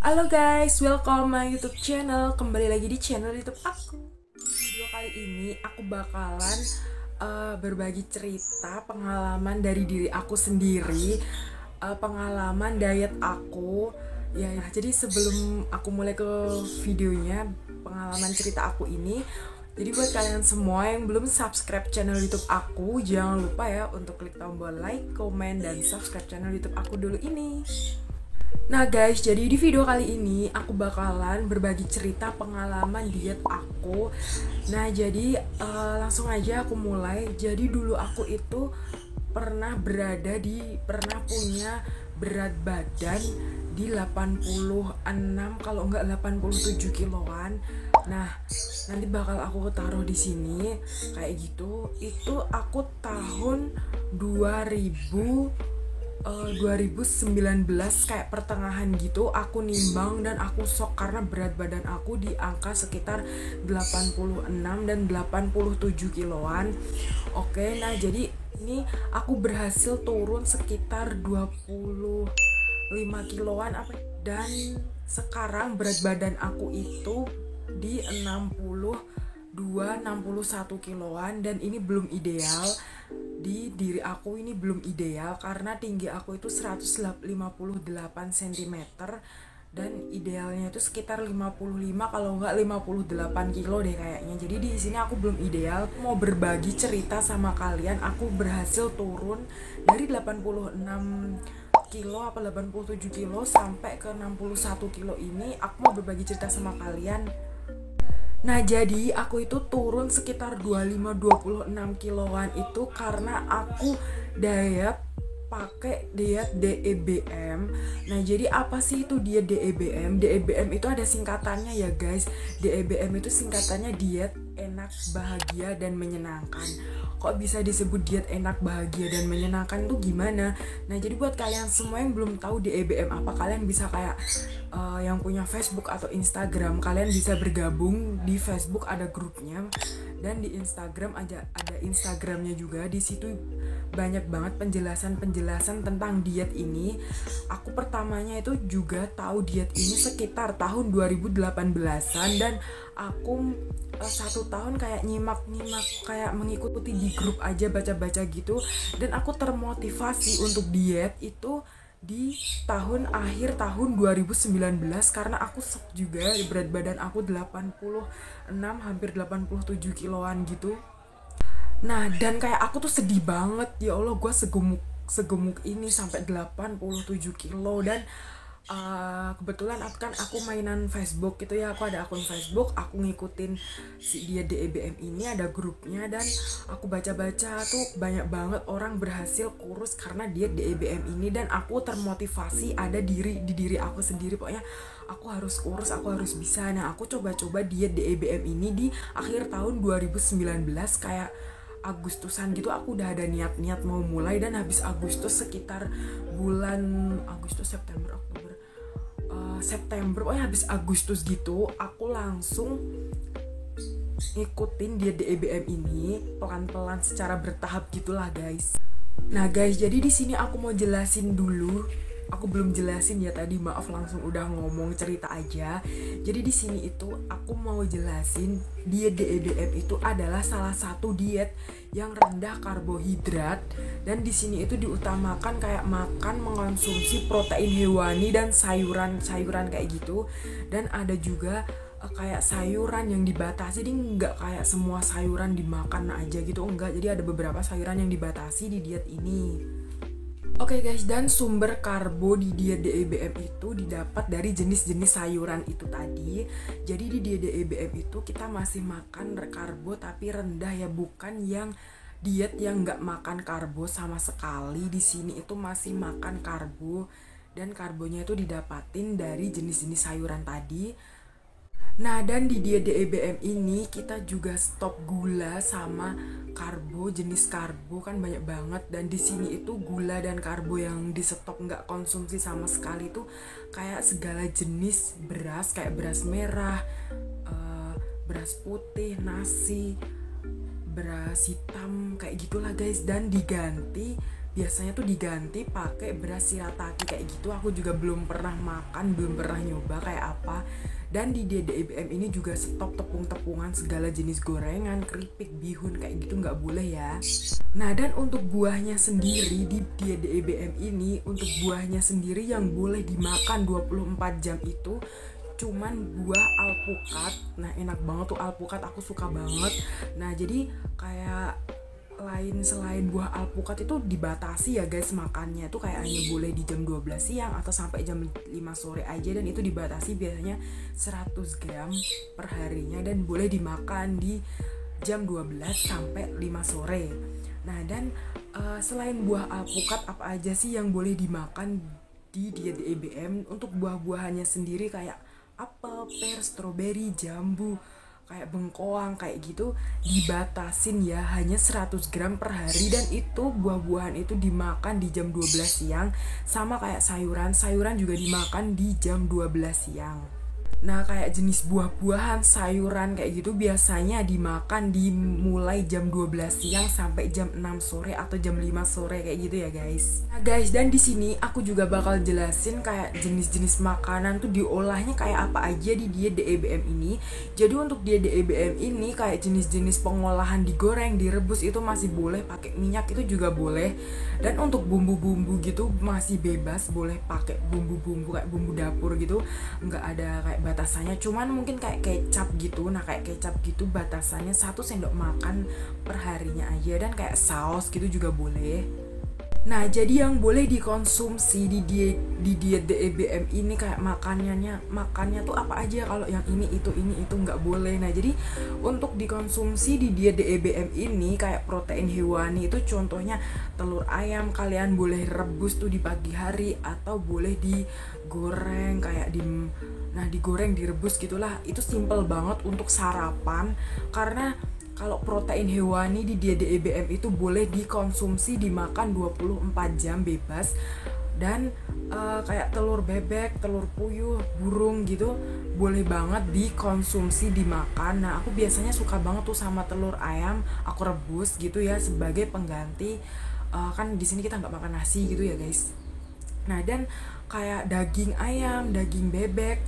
Halo guys, welcome my YouTube channel. Kembali lagi di channel YouTube aku. Video kali ini aku bakalan berbagi cerita pengalaman dari diri aku sendiri, pengalaman diet aku. Ya, jadi sebelum aku mulai ke videonya, pengalaman cerita aku ini. Jadi buat kalian semua yang belum subscribe channel YouTube aku, jangan lupa ya untuk klik tombol like, komen, dan subscribe channel YouTube aku dulu ini. Nah guys, jadi di video kali ini aku bakalan berbagi cerita pengalaman diet aku. Nah jadi langsung aja aku mulai. Jadi dulu aku itu pernah punya berat badan di 86 kalau enggak 87 kiloan. Nah, nanti bakal aku taruh di sini kayak gitu. Itu aku tahun 2019 kayak pertengahan gitu aku nimbang dan aku shock karena berat badan aku di angka sekitar 86 dan 87 kiloan. Oke, nah jadi ini aku berhasil turun sekitar 25 kiloan dan sekarang berat badan aku itu di 61 kiloan dan ini belum ideal. Di diri aku ini belum ideal karena tinggi aku itu 158 cm dan idealnya itu sekitar 55 kalau enggak 58 kilo deh kayaknya. Jadi di sini aku belum ideal. Mau berbagi cerita sama kalian, aku berhasil turun dari 86 kilo apa 87 kilo sampai ke 61 kilo ini. Aku mau berbagi cerita sama kalian. Nah jadi aku itu turun sekitar 25-26 kiloan itu karena aku pakai diet DEBM. Nah jadi apa sih itu diet DEBM? DEBM itu ada singkatannya ya guys. DEBM itu singkatannya diet enak, bahagia, dan menyenangkan. Kok bisa disebut diet enak, bahagia, dan menyenangkan tuh gimana? Nah jadi buat kalian semua yang belum tahu DEBM apa, kalian bisa kayak yang punya Facebook atau Instagram, kalian bisa bergabung. Di Facebook ada grupnya dan di Instagram ada Instagramnya juga. Di situ banyak banget penjelasan tentang diet ini. Aku pertamanya itu juga tahu diet ini sekitar tahun 2018-an dan aku 1 tahun kayak nyimak kayak mengikuti di grup aja, baca-baca gitu, dan aku termotivasi untuk diet itu di akhir tahun 2019 karena aku shock juga, berat badan aku 86 hampir 87 kiloan gitu. Nah dan kayak aku tuh sedih banget, ya Allah gue segemuk ini sampai 87 kilo. Dan kebetulan aku mainan Facebook gitu ya, aku ada akun Facebook, aku ngikutin si dia DEBM ini, ada grupnya, dan aku baca-baca tuh banyak banget orang berhasil kurus karena diet DEBM ini, dan aku termotivasi ada di diri aku sendiri, pokoknya aku harus kurus, aku harus bisa. Nah aku coba-coba diet DEBM ini di akhir tahun 2019 kayak Agustusan gitu. Aku udah ada niat mau mulai, dan habis Agustus sekitar bulan Agustus, September, pokoknya habis Agustus gitu aku langsung ngikutin dia DEBM ini pelan-pelan secara bertahap gitulah guys. Nah guys, jadi di sini aku mau jelasin dulu. Aku belum jelasin ya tadi, maaf, langsung udah ngomong cerita aja. Jadi di sini itu aku mau jelasin diet DEBM itu adalah salah satu diet yang rendah karbohidrat, dan di sini itu diutamakan kayak mengonsumsi protein hewani dan sayuran kayak gitu. Dan ada juga kayak sayuran yang dibatasi, jadi nggak kayak semua sayuran dimakan aja gitu, enggak. Jadi ada beberapa sayuran yang dibatasi di diet ini. Oke guys, dan sumber karbo di diet DEBM itu didapat dari jenis-jenis sayuran itu tadi. Jadi di diet DEBM itu kita masih makan karbo tapi rendah ya, bukan yang diet yang nggak makan karbo sama sekali. Di sini itu masih makan karbo, dan karbonya itu didapatin dari jenis-jenis sayuran tadi. Nah dan di diet DEBM ini kita juga stop gula sama karbo, jenis karbo kan banyak banget, dan di sini itu gula dan karbo yang di stop nggak konsumsi sama sekali tuh kayak segala jenis beras, kayak beras merah, beras putih, nasi, beras hitam kayak gitulah guys, dan biasanya tuh diganti pakai beras shirataki kayak gitu. Aku juga belum pernah makan, belum pernah nyoba kayak apa. Dan di DDEBM ini juga stop tepung-tepungan, segala jenis gorengan, keripik, bihun kayak gitu nggak boleh ya. Nah, dan untuk buahnya sendiri di DDEBM ini, untuk buahnya sendiri yang boleh dimakan 24 jam itu cuman buah alpukat. Nah, enak banget tuh alpukat, aku suka banget. Nah, jadi kayak selain buah alpukat itu dibatasi ya guys makannya tuh, kayak hanya boleh di jam 12 siang atau sampai jam 5 sore aja, dan itu dibatasi biasanya 100 gram per harinya dan boleh dimakan di jam 12 sampai 5 sore. Nah, dan selain buah alpukat apa aja sih yang boleh dimakan di diet DEBM? Untuk buah-buahannya sendiri kayak apel, pear, stroberi, jambu, kayak bengkoang kayak gitu dibatasin ya, hanya 100 gram per hari, dan itu buah-buahan itu dimakan di jam 12 siang, sama kayak sayuran juga dimakan di jam 12 siang. Nah, kayak jenis buah-buahan, sayuran kayak gitu biasanya dimakan dimulai jam 12 siang sampai jam 6 sore atau jam 5 sore kayak gitu ya guys. Nah guys, dan di sini aku juga bakal jelasin kayak jenis-jenis makanan tuh diolahnya kayak apa aja di diet DEBM ini. Jadi untuk diet DEBM ini kayak jenis-jenis pengolahan digoreng, direbus itu masih boleh, pakai minyak itu juga boleh. Dan untuk bumbu-bumbu gitu masih bebas, boleh pakai bumbu-bumbu kayak bumbu dapur gitu, nggak ada kayak batasannya, cuman mungkin kayak kecap gitu. Nah, kayak kecap gitu batasannya 1 sendok makan per harinya aja, dan kayak saus gitu juga boleh. Nah, jadi yang boleh dikonsumsi di diet DEBM ini kayak makannya tuh apa aja. Kalau yang ini itu nggak boleh. Nah, jadi untuk dikonsumsi di diet DEBM ini kayak protein hewani itu contohnya telur ayam, kalian boleh rebus tuh di pagi hari atau boleh digoreng kayak digoreng, direbus gitulah. Itu simple banget untuk sarapan, karena kalau protein hewani di diet DEBM itu boleh dikonsumsi dimakan 24 jam bebas. Dan kayak telur bebek, telur puyuh, burung gitu boleh banget dikonsumsi dimakan. Nah, aku biasanya suka banget tuh sama telur ayam, aku rebus gitu ya sebagai pengganti. Kan di sini kita nggak makan nasi gitu ya guys. Nah, dan kayak daging ayam, daging bebek,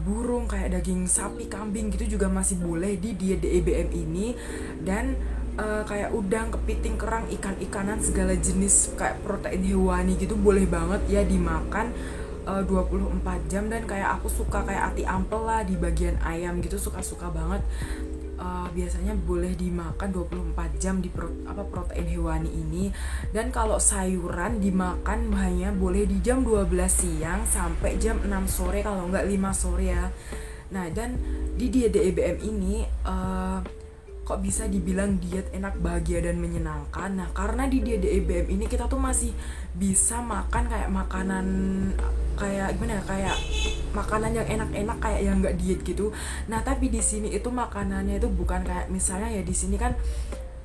burung, kayak daging sapi, kambing gitu juga masih boleh di diet DEBM ini. Dan kayak udang, kepiting, kerang, ikan-ikanan, segala jenis kayak protein hewani gitu boleh banget ya dimakan 24 jam. Dan kayak aku suka kayak ati ampel lah di bagian ayam gitu, suka-suka banget. Biasanya boleh dimakan 24 jam di protein hewani ini. Dan kalau sayuran dimakan hanya boleh di jam 12 siang sampai jam 6 sore, kalau enggak 5 sore ya. Nah, dan di diet DEBM ini kok bisa dibilang diet enak, bahagia, dan menyenangkan. Nah, karena di diet DEBM ini kita tuh masih bisa makan kayak makanan kayak gimana ya, kayak makanan yang enak-enak kayak yang nggak diet gitu. Nah, tapi di sini itu makanannya itu bukan kayak misalnya ya di sini kan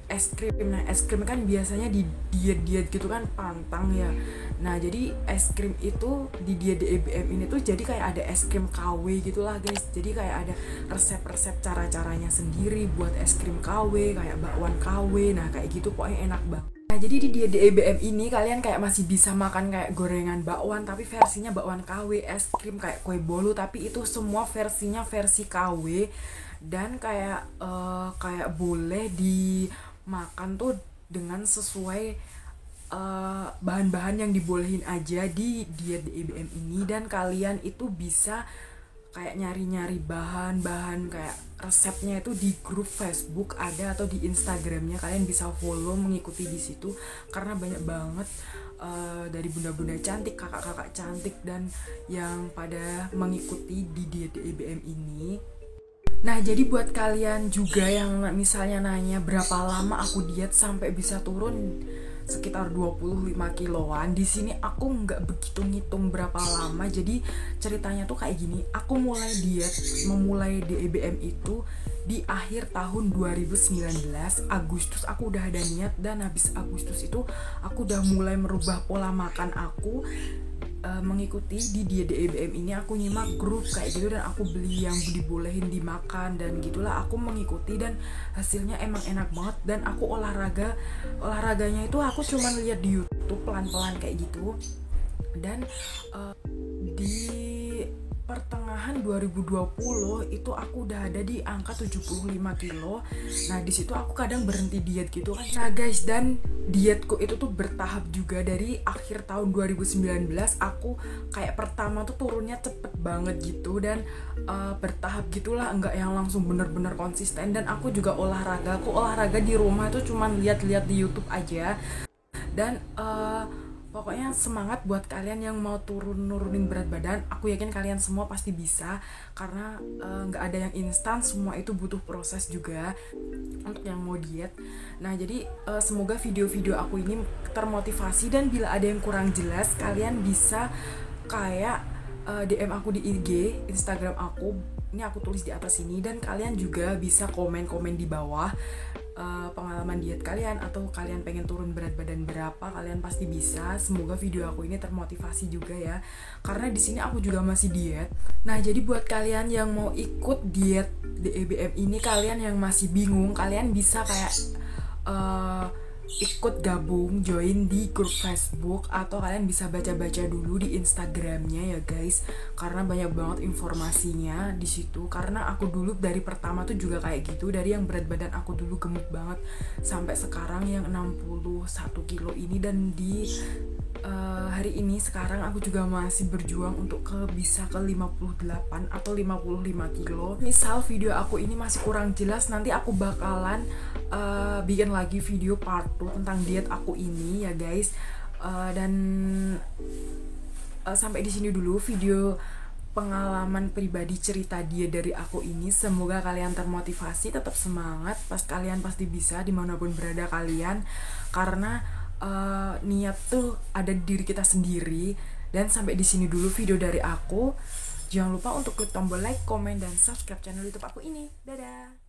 es krim. Nah, es krim kan biasanya di diet gitu kan pantang ya. Nah, jadi es krim itu di diet DEBM ini tuh jadi kayak ada es krim KW gitulah guys. Jadi kayak ada resep-resep cara-caranya sendiri buat es krim KW, kayak bakwan KW. Nah, kayak gitu pokoknya enak banget. Nah, jadi di diet DEBM ini kalian kayak masih bisa makan kayak gorengan bakwan, tapi versinya bakwan KW, es krim kayak kue bolu, tapi itu semua versinya versi KW. Dan kayak boleh dimakan tuh dengan sesuai bahan-bahan yang dibolehin aja di diet DEBM ini. Dan kalian itu bisa kayak nyari-nyari bahan-bahan kayak resepnya itu di grup Facebook ada, atau di Instagramnya kalian bisa follow, mengikuti di situ, karena banyak banget dari bunda-bunda cantik, kakak-kakak cantik, dan yang pada mengikuti di diet DEBM ini. Nah, jadi buat kalian juga yang misalnya nanya berapa lama aku diet sampai bisa turun sekitar 25 kiloan, di sini aku nggak begitu ngitung berapa lama. Jadi ceritanya tuh kayak gini, aku memulai DEBM itu di akhir tahun 2019 Agustus aku udah ada niat, dan habis Agustus itu aku udah mulai merubah pola makan aku mengikuti di diet DEBM ini. Aku nyimak grup kayak gitu dan aku beli yang dibolehin dimakan dan gitulah, aku mengikuti dan hasilnya emang enak banget. Dan aku olahraganya itu aku cuma lihat di YouTube pelan-pelan kayak gitu. Dan di pertengahan 2020 itu aku udah ada di angka 75 kilo. Nah di situ aku kadang berhenti diet gitu kan. Nah guys, dan dietku itu tuh bertahap juga. Dari akhir tahun 2019 aku kayak pertama tuh turunnya cepet banget gitu, dan bertahap gitulah, enggak yang langsung bener-bener konsisten. Dan aku juga olahraga di rumah itu cuman lihat-lihat di YouTube aja. Dan pokoknya semangat buat kalian yang mau nurunin berat badan. Aku yakin kalian semua pasti bisa, karena nggak ada yang instan, semua itu butuh proses juga untuk yang mau diet. Nah jadi semoga video-video aku ini termotivasi, dan bila ada yang kurang jelas kalian bisa kayak DM aku di IG, Instagram aku, ini aku tulis di atas sini, dan kalian juga bisa komen-komen di bawah pengalaman diet kalian, atau kalian pengen turun berat badan berapa, kalian pasti bisa. Semoga video aku ini termotivasi juga ya, karena di sini aku juga masih diet. Nah jadi buat kalian yang mau ikut diet DEBM ini, kalian yang masih bingung, kalian bisa kayak ikut gabung, join di grup Facebook, atau kalian bisa baca-baca dulu di Instagramnya ya guys, karena banyak banget informasinya di situ. Karena aku dulu dari pertama tuh juga kayak gitu, dari yang berat badan aku dulu gemuk banget sampai sekarang yang 61 kilo ini. Dan di hari ini sekarang aku juga masih berjuang untuk bisa ke 58 atau 55 kilo. Misal video aku ini masih kurang jelas, nanti aku bakalan bikin lagi video part 2 tentang diet aku ini ya guys. Dan sampai di sini dulu video pengalaman pribadi cerita diet dari aku ini. Semoga kalian termotivasi, tetap semangat, kalian pasti bisa dimanapun berada kalian, karena niat tuh ada di diri kita sendiri. Dan sampai di sini dulu video dari aku. Jangan lupa untuk klik tombol like, komen, dan subscribe channel YouTube aku ini. Dadah.